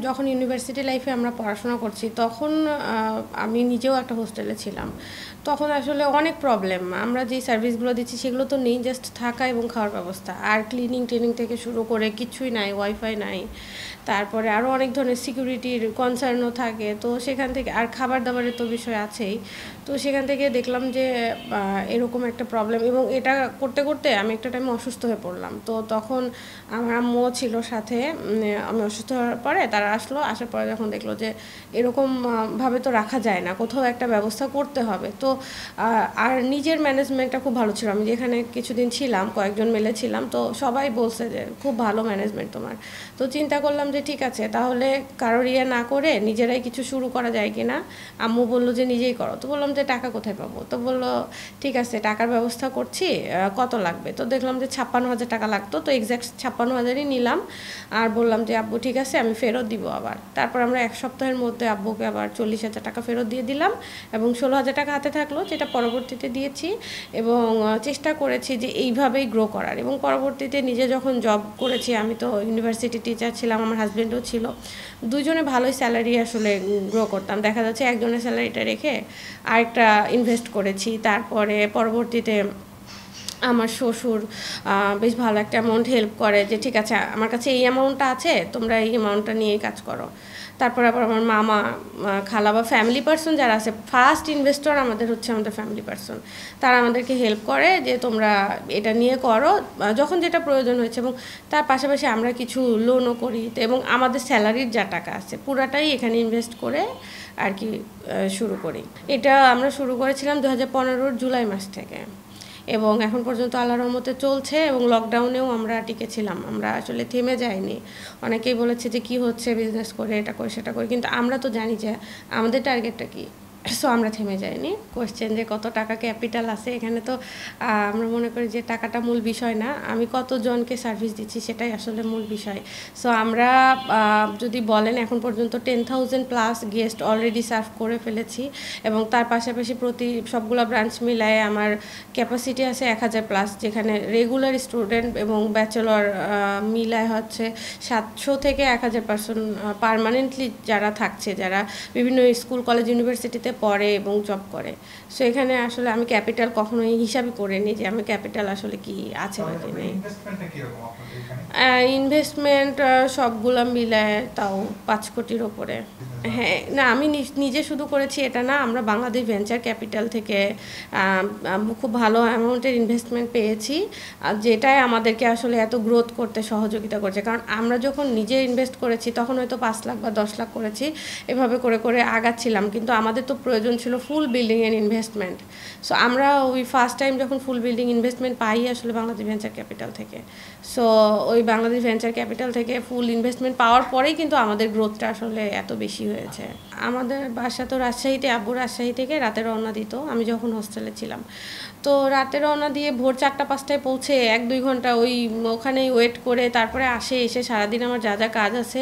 যখন ইউনিভার্সিটি লাইফে আমরা পড়াশোনা করছি তখন আমি নিজেও একটা হোস্টেলে ছিলাম। তখন আসলে অনেক প্রবলেম। আমরা যেই সার্ভিসগুলো দিচ্ছি সেগুলো তো নেই, জাস্ট থাকা এবং খাওয়ার ব্যবস্থা। আর ক্লিনিং থেকে শুরু করে কিছুই নাই, ওয়াইফাই নাই। তারপরে আরও অনেক ধরনের সিকিউরিটির কনসার্নও থাকে। তো সেখান থেকে আর খাবার দাবারের তো বিষয় আছেই। তো সেখান থেকে দেখলাম যে এরকম একটা প্রবলেম, এবং এটা করতে করতে আমি একটা টাইমে অসুস্থ হয়ে পড়লাম। তো তখন আমার আম্মুও ছিল সাথে। আমি অসুস্থ হওয়ার পরে তারা আসার পরে যখন দেখলো যে এরকম ভাবে তো রাখা যায় না, কোথাও একটা ব্যবস্থা করতে হবে। তো আর নিজের ম্যানেজমেন্টটা খুব ভালো ছিল। আমি যেখানে কিছুদিন ছিলাম, কয়েকজন মিলে ছিলাম, তো সবাই বলছে যে খুব ভালো ম্যানেজমেন্ট তোমার। তো চিন্তা করলাম যে ঠিক আছে, তাহলে কারোর ইয়ে না করে নিজেরাই কিছু শুরু করা যায় কিনা। আম্মু বললো যে নিজেই করো। তো বললাম যে টাকা কোথায় পাবো? তো বললো ঠিক আছে, টাকার ব্যবস্থা করছি, কত লাগবে? তো দেখলাম যে 56,000 টাকা লাগতো। তো এক্স্যাক্ট 56,000ই নিলাম। আর বললাম যে আব্বু ঠিক আছে, আমি ফেরত দিব আবার। তারপর আমরা 1 সপ্তাহের মধ্যে আব্বুকে আবার 40,000 টাকা ফেরত দিয়ে দিলাম, এবং 16,000 টাকা হাতে থাকলো, যেটা পরবর্তীতে দিয়েছি। এবং চেষ্টা করেছি যে এইভাবেই গ্রো করার। এবং পরবর্তীতে নিজে যখন জব করেছি, আমি তো ইউনিভার্সিটি টিচার ছিলাম, আমার হাজব্যান্ডও ছিল, দুজনে ভালোই স্যালারি আসলে গ্রো করতাম। দেখা যাচ্ছে একজনের স্যালারিটা রেখে আরেকটা ইনভেস্ট করেছি। তারপরে পরবর্তীতে আমার শ্বশুর বেশ ভালো একটা অ্যামাউন্ট হেল্প করে, যে ঠিক আছে আমার কাছে এই অ্যামাউন্টটা আছে, তোমরা এই অ্যামাউন্টটা নিয়েই কাজ করো। তারপর আবার আমার মামা, খালা বা ফ্যামিলি পার্সন যারা আছে, ফার্স্ট ইনভেস্টর আমাদের হচ্ছে আমাদের ফ্যামিলি পার্সন। তারা আমাদেরকে হেল্প করে যে তোমরা এটা নিয়ে করো যখন যেটা প্রয়োজন হয়েছে। এবং তার পাশাপাশি আমরা কিছু লোনও করি, এবং আমাদের স্যালারির যা টাকা আছে পুরাটাই এখানে ইনভেস্ট করে আর কি শুরু করি। এটা আমরা শুরু করেছিলাম 2015 জুলাই মাস থেকে, এবং এখন পর্যন্ত আল্লাহর রহমতে চলছে। এবং লকডাউনেও আমরা টিকেছিলাম, আমরা আসলে থেমে যাইনি। অনেকেই বলেছে যে কি হচ্ছে বিজনেস করে, এটা করে সেটা করে, কিন্তু আমরা তো জানি যে আমাদের টার্গেটটা কী। সো আমরা থেমে যাইনি। কোয়েশ্চেন যে কত টাকা ক্যাপিটাল আছে, এখানে তো আমরা মনে করি যে টাকাটা মূল বিষয় না, আমি কতজনকে সার্ভিস দিচ্ছি সেটাই আসলে মূল বিষয়। সো আমরা যদি বলেন এখন পর্যন্ত 10,000+ গেস্ট অলরেডি সার্ভ করে ফেলেছি, এবং তার পাশাপাশি প্রতি সবগুলো ব্রাঞ্চ মিলায় আমার ক্যাপাসিটি আছে 1,000+, যেখানে রেগুলার স্টুডেন্ট এবং ব্যাচেলর মিলায় হচ্ছে 700 থেকে 1,000 পার্সন পার্মানেন্টলি যারা থাকছে, যারা বিভিন্ন স্কুল কলেজ ইউনিভার্সিটিতে পড়ে এবং জব করে। সো এখানে আসলে আমি ক্যাপিটাল কখনোই হিসাবই করিনি যে আমি ক্যাপিটাল আসলে কি আছে নাকি নেই। ইনভেস্টমেন্ট সবগুলো মিলায় তাও 5 কোটির ওপরে। হ্যাঁ, না আমি নিজে শুধু করেছি এটা না, আমরা বাংলাদেশ ভেঞ্চার ক্যাপিটাল থেকে খুব ভালো অ্যামাউন্টের ইনভেস্টমেন্ট পেয়েছি, যেটাই আমাদেরকে আসলে এত গ্রোথ করতে সহযোগিতা করছে। কারণ আমরা যখন নিজে ইনভেস্ট করেছি তখন হয়তো 5 লাখ বা 10 লাখ করেছি, এভাবে করে করে আগাচ্ছিলাম, কিন্তু আমাদের তো প্রয়োজন ছিল ফুল বিল্ডিংয়ের ইনভেস্টমেন্ট। সো আমরা ওই ফার্স্ট টাইম যখন ফুল বিল্ডিং ইনভেস্টমেন্ট পাই আসলে বাংলাদেশ ভেঞ্চার ক্যাপিটাল থেকে। সো ওই বাংলাদেশ ভেঞ্চার ক্যাপিটাল থেকে ফুল ইনভেস্টমেন্ট পাওয়ার পরেই কিন্তু আমাদের গ্রোথটা আসলে এত বেশি হয়েছে। আমাদের বাসা তো রাজশাহীতে, আব্বু রাজশাহী থেকে রাতে রওনা দিত আমি যখন হোস্টেলে ছিলাম। তো রাতে রওনা দিয়ে ভোর 4টা-5টায় পৌঁছে 1-2 ঘন্টা ওখানেই ওয়েট করে তারপরে এসে সারাদিন আমার যা যা কাজ আছে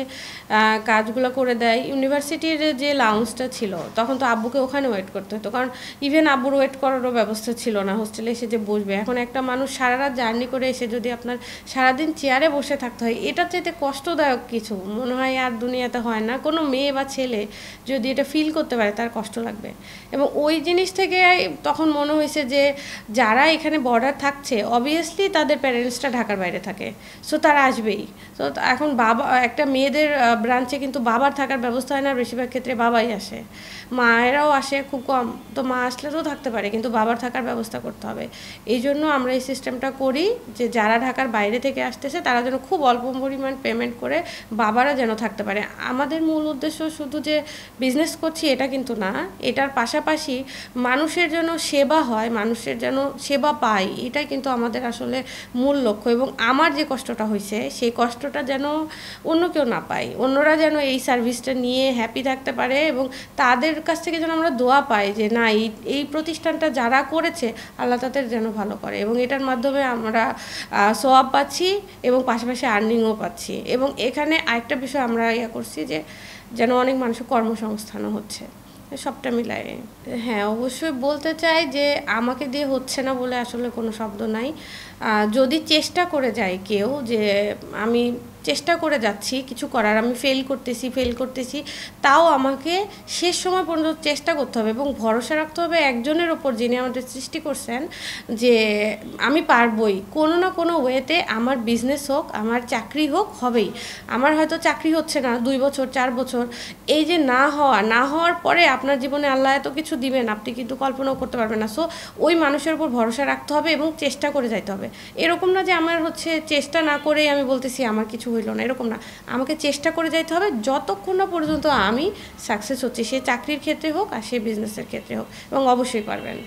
কাজগুলো করে দেয়। ইউনিভার্সিটির যে লাউঞ্জটা ছিল তখন তো আব্বুকে ওখানে ওয়েট করতে হতো, কারণ ইভেন আব্বুর ওয়েট করারও ব্যবস্থা ছিল না হোস্টেলে এসে যে বসবে। এখন একটা মানুষ সারা রাত জার্নি করে এসে যদি আপনার সারাদিন চেয়ারে বসে থাকতে হয়, এটার চাইতে কষ্টদায়ক কিছু মনে হয় আর দুনিয়াতে হয় না। কোনো মেয়ে বা ছেলে যদি এটা ফিল করতে পারে তার কষ্ট লাগবে। এবং ওই জিনিস থেকে তখন মনে হয়েছে যে যারা এখানে বর্ডার থাকছে অবভিয়াসলি তাদের প্যারেন্টসটা ঢাকার বাইরে থাকে, সো তারা আসবেই। তো এখন বাবা, একটা মেয়েদের ব্রাঞ্চে কিন্তু বাবার থাকার ব্যবস্থা হয় না, বেশিরভাগ ক্ষেত্রে বাবাই আসে, মায়েরাও আসে খুব কম। তো মা আসলে তো থাকতে পারে, কিন্তু বাবার থাকার ব্যবস্থা করতে হবে। এই জন্য আমরা এই সিস্টেমটা করি যে যারা ঢাকার বাইরে থেকে আসতেছে তারা যেন খুব অল্প পরিমাণ পেমেন্ট করে বাবারা যেন থাকতে পারে। আমাদের মূল উদ্দেশ্য শুধু যে বিজনেস করছি এটা কিন্তু না, এটার পাশাপাশি মানুষের যেন সেবা হয়, মানুষের যেন সেবা পাই, এটাই কিন্তু আমাদের আসলে মূল লক্ষ্য। এবং আমার যে কষ্টটা হয়েছে সেই কষ্টটা যেন অন্য কেউ না পায়, অন্যরা যেন এই সার্ভিসটা নিয়ে হ্যাপি থাকতে পারে, এবং তাদের কাছ থেকে যেন আমরা দোয়া পাই যে না এই প্রতিষ্ঠানটা যারা করেছে আল্লাহ তাদের যেন ভালো করে। এবং এটার মাধ্যমে আমরা সোয়াব পাচ্ছি এবং পাশাপাশি আর্নিংও পাচ্ছি। এবং এখানে আরেকটা বিষয় আমরা করছি যে যেন অনেক মানুষের কর্মসংস্থানও হচ্ছে, সবটা মিলায়। হ্যাঁ, অবশ্যই বলতে চাই যে আমাকে দিয়ে হচ্ছে না বলে আসলে কোনো শব্দ নাই। যদি চেষ্টা করে যায় কেউ যে আমি চেষ্টা করে যাচ্ছি কিছু করার, আমি ফেল করতেছি, তাও আমাকে শেষ সময় পর্যন্ত চেষ্টা করতে হবে এবং ভরসা রাখতে হবে একজনের ওপর, যিনি আমাদের সৃষ্টি করছেন, যে আমি পারবই, কোনো না কোনো ওয়েতে আমার বিজনেস হোক, আমার চাকরি হোক, হবেই। আমার হয়তো চাকরি হচ্ছে না 2 বছর 4 বছর, এই যে না হওয়ার পরে আপনার জীবনে আল্লাহ এত কিছু দিবেন আপনি কিন্তু কল্পনাও করতে পারবেন না। সো ওই মানুষের উপর ভরসা রাখতে হবে এবং চেষ্টা করে যাইতে হবে। এরকম না যে আমার চেষ্টা না করেই আমি বলতেছি আমার কিছু হইল না, এরকম না। আমাকে চেষ্টা করে যাইতে হবে যতক্ষণ না পর্যন্ত আমি সাকসেস হচ্ছি, সে চাকরির ক্ষেত্রে হোক আর সে বিজনেসের ক্ষেত্রে হোক, এবং অবশ্যই পারবেন।